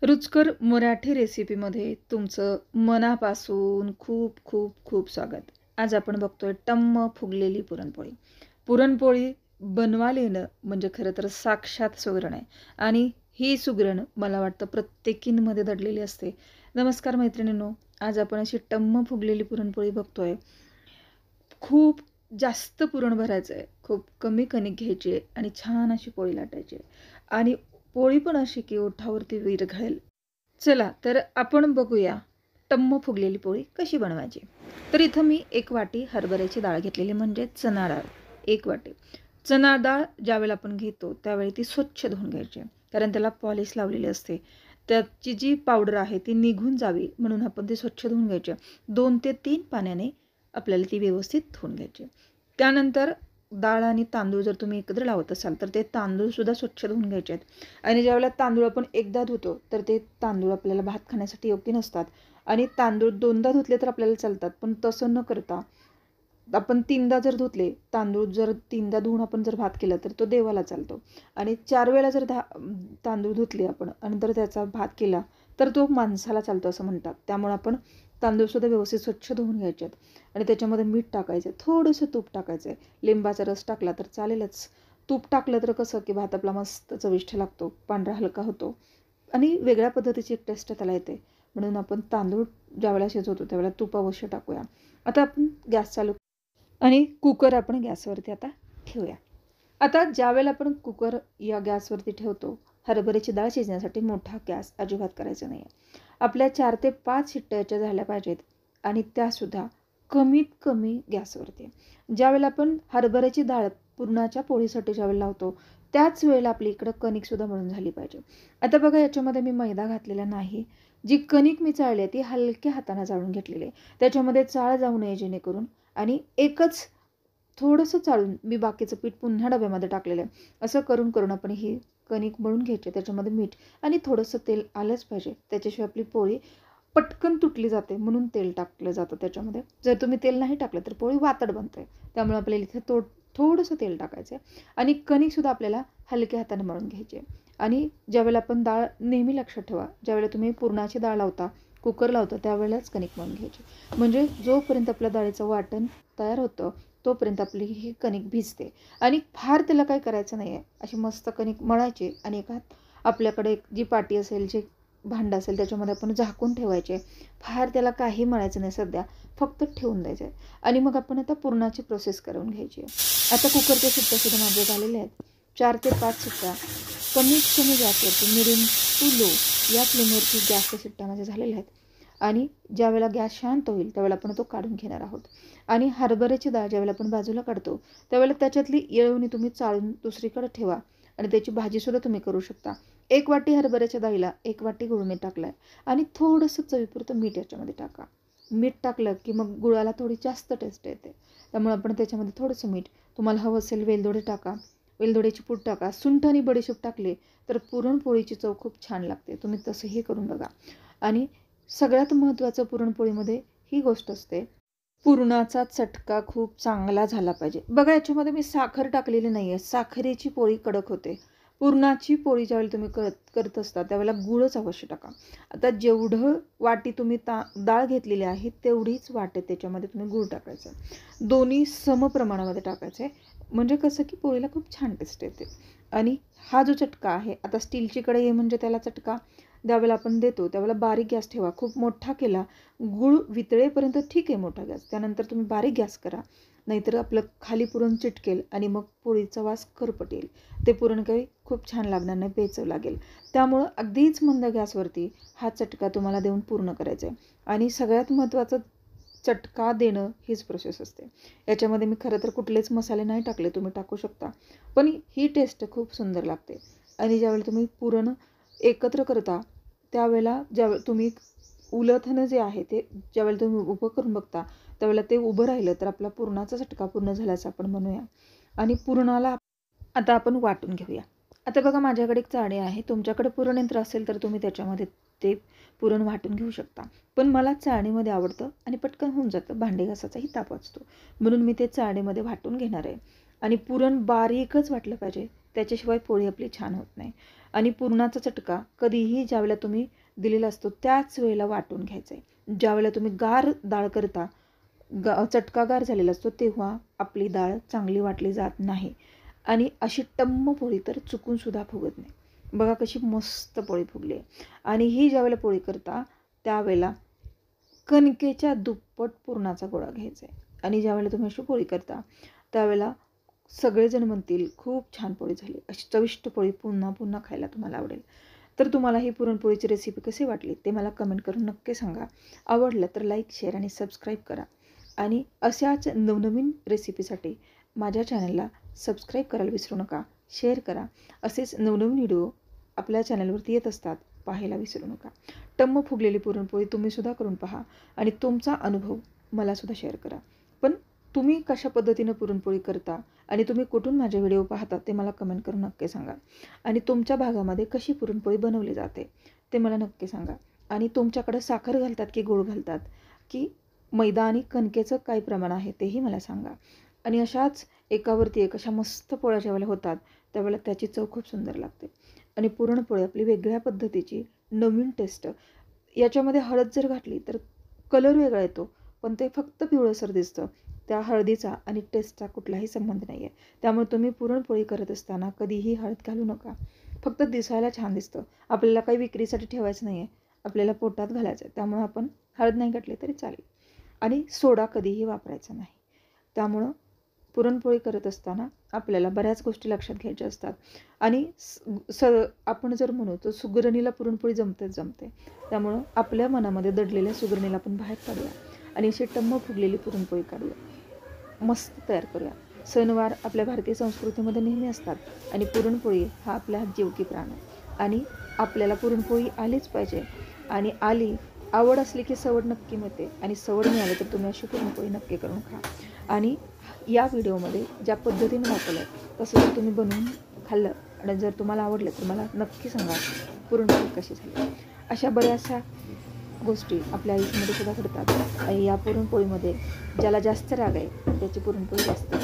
रुचकर मराठी रेसिपीमध्ये तुमचं मनापासून खूप खूप खूप स्वागत. आज आपण बघतोय टम्म फुगलेली पुरणपोळी. पुरणपोळी बनवायला येणं म्हणजे खरं तर साक्षात सुगरण आहे आणि ही सुगरण मला वाटतं प्रत्येकींमध्ये दडलेली असते. नमस्कार मैत्रिणींनो, आज आपण अशी टम्म फुगलेली पुरणपोळी बघतोय. खूप जास्त पुरण भरायचं आहे, खूप कमी कणिक घ्यायची आहे आणि छान अशी पोळी लाटायची आहे आणि पोळी पण अशी की ओठावरती विरघळेल. चला तर आपण बघूया टम्म फुगलेली पोळी कशी बनवायची. तर इथं मी 1 वाटी हरभऱ्याची डाळ घेतलेली म्हणजे चणा डाळ. 1 वाटी. चणा डाळ ज्यावेळेला आपण घेतो त्यावेळी ती स्वच्छ धुवून घ्यायची. कारण त्याला पॉलिश लावलेली असते. त्याची जी पावडर आहे ती निघून जावी म्हणून आपण ती स्वच्छ धुवून घ्यायची. 2 ते 3 पाण्याने आपल्याला ती व्यवस्थित धुवून घ्यायची. त्यानंतर डाळ आणि तांदूळ जर तुम्ही एकत्र लावत असाल तर ते तांदूळसुद्धा स्वच्छ धुवून घ्यायचे आहेत. आणि ज्यावेळेला तांदूळ आपण एकदा धुतो तर ते तांदूळ आपल्याला भात खाण्यासाठी योग्य नसतात आणि तांदूळ 2दा धुतले तर आपल्याला चालतात. पण तसं न करता आपण 3दा जर धुतले तांदूळ, जर 3दा धुवून आपण जर भात केला तर तो देवाला चालतो. आणि 4 वेळा जर तांदूळ धुतले आपण आणि नंतर त्याचा भात केला तर तो माणसाला चालतो असं म्हणतात. त्यामुळे आपण तांदूळसुद्धा व्यवस्थित स्वच्छ धुवून घ्यायचे आहेत आणि त्याच्यामध्ये मीठ टाकायचं आहे, थोडंसं तूप टाकायचं आहे. लिंबाचा रस टाकला तर चालेलच. तूप टाकलं तर कसं की भात आपला मस्त चविष्ट लागतो, पांढरा हलका होतो आणि वेगळ्या पद्धतीची एक टेस्ट त्याला येते. म्हणून आपण तांदूळ ज्यावेळेला शिजवतो त्यावेळेला तूप अवश्य टाकूया. आता आपण गॅस चालू आणि कुकर आपण गॅसवरती आता ठेवूया. आता ज्यावेळेला आपण कुकर या गॅसवरती ठेवतो, हरभऱ्याची डाळ शिजण्यासाठी मोठा गॅस अजिबात करायचा नाही आहे. आपल्या 4 ते 5 शिट्ट्याच्या झाल्या पाहिजेत आणि त्यासुद्धा कमीत कमी गॅसवरती. ज्यावेळेला आपण हरभऱ्याची डाळ पुरणाच्या पोळीसाठी ज्यावेळेला लावतो, त्याच वेळेला आपली इकडं कणिकसुद्धा मळून झाली पाहिजे. आता बघा याच्यामध्ये मी मैदा घातलेला नाही. जी कणिक मी चाळली आहे ती हलक्या हाताने चाळून घेतलेली आहे. त्याच्यामध्ये चाळ जाऊ नये जेणेकरून आणि एकच थोडंसं चाळून मी बाकीचं पीठ पुन्हा डब्यामध्ये टाकलेलं आहे. असं करून करून आपण ही कणिक मळून घ्यायची. त्याच्यामध्ये मीठ आणि थोडंसं तेल आलंच पाहिजे. त्याच्याशिवाय आपली पोळी पटकन तुटली जाते म्हणून तेल टाकलं जातं त्याच्यामध्ये. जर तुम्ही तेल नाही टाकलं तर पोळी वातड बनते. त्यामुळे आपल्याला इथे थोडंसं तेल टाकायचं आहे आणि कणिकसुद्धा आपल्याला हलक्या हाताने मळून घ्यायची आहे. आणि ज्यावेळेला आपण डाळ नेहमी लक्षात ठेवा, ज्यावेळेला तुम्ही पुरणाची डाळ लावता, कुकर लावता त्यावेळेलाच कणिक मळून घ्यायची. म्हणजे जोपर्यंत आपल्या डाळीचं वाटण तयार होतं तोपर्यंत आपली ही कणिक भिजते आणि फार त्याला काही करायचं नाही आहे. अशी मस्त कणिक मळायची आणि एका आपल्याकडे एक जी पाटी असेल, जे भांडं असेल त्याच्यामध्ये आपण झाकून ठेवायचे. फार त्याला काही मळायचं नाही सध्या, फक्त ठेवून द्यायचं आहे. आणि मग आपण आता पुरणाची प्रोसेस करून घ्यायची आहे. आता कुकरच्या शिट्ट्यासुद्धा माझ्या झालेल्या आहेत. 4 ते 5 शिट्ट्या कमीत कमी गॅसवरती मिडियम टू लो या फ्लेमवरती गॅसच्या शिट्ट्या माझ्या झालेल्या आहेत. आणि ज्यावेळेला गॅस शांत होईल त्यावेळेला आपण तो काढून घेणार आहोत. आणि हरभऱ्याची डाळ ज्यावेळेला आपण बाजूला काढतो त्यावेळेला त्याच्यातली येळवणी तुम्ही चाळून दुसरीकडे ठेवा आणि त्याची भाजीसुद्धा तुम्ही करू शकता. 1 वाटी हरभऱ्याच्या डाळीला 1 वाटी गूळ मी टाकला आहे आणि थोडंसं चवीपुरतं मीठ याच्यामध्ये टाका. मीठ टाकलं की मग गुळाला थोडी जास्त टेस्ट येते. त्यामुळे आपण त्याच्यामध्ये थोडंसं मीठ, तुम्हाला हवं असेल वेलदोडे टाका, वेलदोड्याची पूड टाका. सुंठ आणि बडीशेप टाकले तर पुरणपोळीची चव खूप छान लागते. तुम्ही तसंही करून बघा. आणि सगळ्यात महत्त्वाचं पुरणपोळीमध्ये ही गोष्ट असते, पुरणाचा चटका खूप चांगला झाला पाहिजे. बघा याच्यामध्ये मी साखर टाकलेली नाही आहे. साखरेची पोळी कडक होते. पुरणाची पोळी ज्यावेळेला तुम्ही करत असता त्यावेळेला गूळच अवश्य टाका. आता जेवढं वाटी तुम्ही डाळ घेतलेली आहे तेवढीच वाटी त्याच्यामध्ये तुम्ही गूळ टाकायचं. दोन्ही समप्रमाणामध्ये टाकायचं आहे. म्हणजे कसं की पोळीला खूप छान टेस्ट येते. आणि हा जो चटका आहे, आता स्टीलची कढई आहे म्हणजे त्याला चटका ज्यावेळेला आपण देतो त्यावेळेला बारीक गॅस ठेवा. खूप मोठा केला गूळ वितळेपर्यंत ठीक आहे मोठा गॅस, त्यानंतर तुम्ही बारीक गॅस करा. नाहीतर आपलं खाली पुरण चिटकेल आणि मग पोळीचा वास खरपट येईल. ते पुरण काही खूप छान लागणार नाही, बेचव लागेल. त्यामुळं अगदीच मंद गॅसवरती हा चटका तुम्हाला देऊन पूर्ण करायचा आहे. आणि सगळ्यात महत्त्वाचं चटका देणं हीच प्रोसेस असते. याच्यामध्ये मी खरं तर कुठलेच मसाले नाही टाकले, तुम्ही टाकू शकता. पण ही टेस्ट खूप सुंदर लागते. आणि ज्यावेळेला तुम्ही पुरण एकत्र करता त्यावेळेला ज्यावेळेला तुम्ही उलथणं जे आहे ते ज्यावेळेला तुम्ही उभं करून बघता त्यावेळेला ते उभं राहिलं तर आपला पुरणाचा चटका पूर्ण झाल्याचं आपण म्हणूया. आणि पुरणाला आता आपण वाटून घेऊया. आता बघा माझ्याकडे एक चाळणी आहे. तुमच्याकडे पुरणयंत्र असेल तर तुम्ही त्याच्यामध्ये ते पुरण वाटून घेऊ शकता. पण मला चाळणीमध्ये आवडतं आणि पटकन होऊन जातं. भांडे घासाचाही ताप वाचतो. म्हणून मी ते चाळणीमध्ये वाटून घेणार आहे. आणि पुरण बारीकच वाटलं पाहिजे. त्याच्याशिवाय पोळी आपली छान होत नाही. आणि पुरणाचा चटका कधीही ज्यावेळेला तुम्ही दिलेला असतो त्याच वेळेला वाटून घ्यायचा आहे. ज्यावेळेला तुम्ही गार डाळ करता, चटका गार झालेला असतो, तेव्हा आपली डाळ चांगली वाटली जात नाही आणि अशी टम्म पोळी तर चुकूनसुद्धा फुगत नाही. बघा कशी मस्त पोळी फुगली आहे. आणि ही ज्यावेळेला पोळी करता त्यावेळेला कणकेच्या दुप्पट पुरणाचा गोळा घ्यायचा आहे. आणि ज्यावेळेला तुम्ही अशी पोळी करता त्यावेळेला सगळेजण म्हणतील खूप छान पोळी झाली, अशी चविष्ट पोळी पुन्हा पुन्हा खायला तुम्हाला आवडेल. तर तुम्हाला ही पुरणपोळीची रेसिपी कशी वाटली ते मला कमेंट करून नक्की सांगा. आवडलं तर लाईक, शेअर आणि सबस्क्राईब करा. आणि अशाच नवनवीन रेसिपीसाठी माझ्या चॅनलला सबस्क्राईब करायला विसरू नका, शेअर करा. असेच नवनवीन व्हिडिओ आपल्या चॅनलवरती येत असतात, पाहायला विसरू नका. टम्म फुगलेली पुरणपोळी तुम्हीसुद्धा करून पहा आणि तुमचा अनुभव मलासुद्धा शेअर करा. पण तुम्ही कशा पद्धतीनं पुरणपोळी करता आणि तुम्ही कुठून माझे व्हिडिओ पाहता ते मला कमेंट करून नक्की सांगा. आणि तुमच्या भागामध्ये कशी पुरणपोळी बनवली जाते ते मला नक्की सांगा. आणि तुमच्याकडं साखर घालतात की गोड घालतात, की मैदा आणि कणकेचं काय प्रमाण आहे तेही मला सांगा. आणि अशाच एकावरती एक अशा मस्त पोळ्या ज्यावेळेला होतात त्यावेळेला त्याची चव खूप सुंदर लागते. आणि पुरणपोळी आपली वेगळ्या पद्धतीची नवीन टेस्ट. याच्यामध्ये हळद जर घातली तर कलर वेगळा येतो, पण ते फक्त पिवळसर दिसतं. त्या हळदीचा आणि टेस्टचा कुठलाही संबंध नाही आहे. त्यामुळे तुम्ही पुरणपोळी करत असताना कधीही हळद घालू नका. फक्त दिसायला छान दिसतं. आपल्याला काही विक्रीसाठी ठेवायचं नाही आहे, आपल्याला पोटात घालायचं आहे. त्यामुळं आपण हळद नाही घातली तरी चालेल. आणि सोडा कधीही वापरायचा नाही. त्यामुळं पुरणपोळी करत असताना आपल्याला बऱ्याच गोष्टी लक्षात घ्यायच्या असतात. आणि आपण जर म्हणू तर सुगरणीला पुरणपोळी जमतेच जमते. त्यामुळं आपल्या मनामध्ये दडलेल्या सुगरणीला आपण बाहेर काढूया आणि अशी टम्म फुगलेली पुरणपोळी काढूया, मस्त तयार करूया. सणवार आपल्या भारतीय संस्कृतीमध्ये नेहमी असतात आणि पुरणपोळी हा आपला जीव की प्राण आहे. आणि आपल्याला पुरणपोळी आलीच पाहिजे. आणि आवड असली की सवड नक्की मिळते. आणि सवड मिळाली तर तुम्ही अशी पुरणपोळी नक्की करून खा. आणि या व्हिडिओमध्ये ज्या पद्धतीने दाखवलं आहे तसं जर तुम्ही बनवून खाल्लं आणि जर तुम्हाला आवडलं तर मला नक्की सांगा पुरणपोळी कशी झाली. अशा बऱ्याचशा गोष्टी आपल्या आयुष्यामध्ये सुद्धा घडतात. आणि या पुरणपोळीमध्ये ज्याला जास्त राग आहे त्याची पुरणपोळी जास्त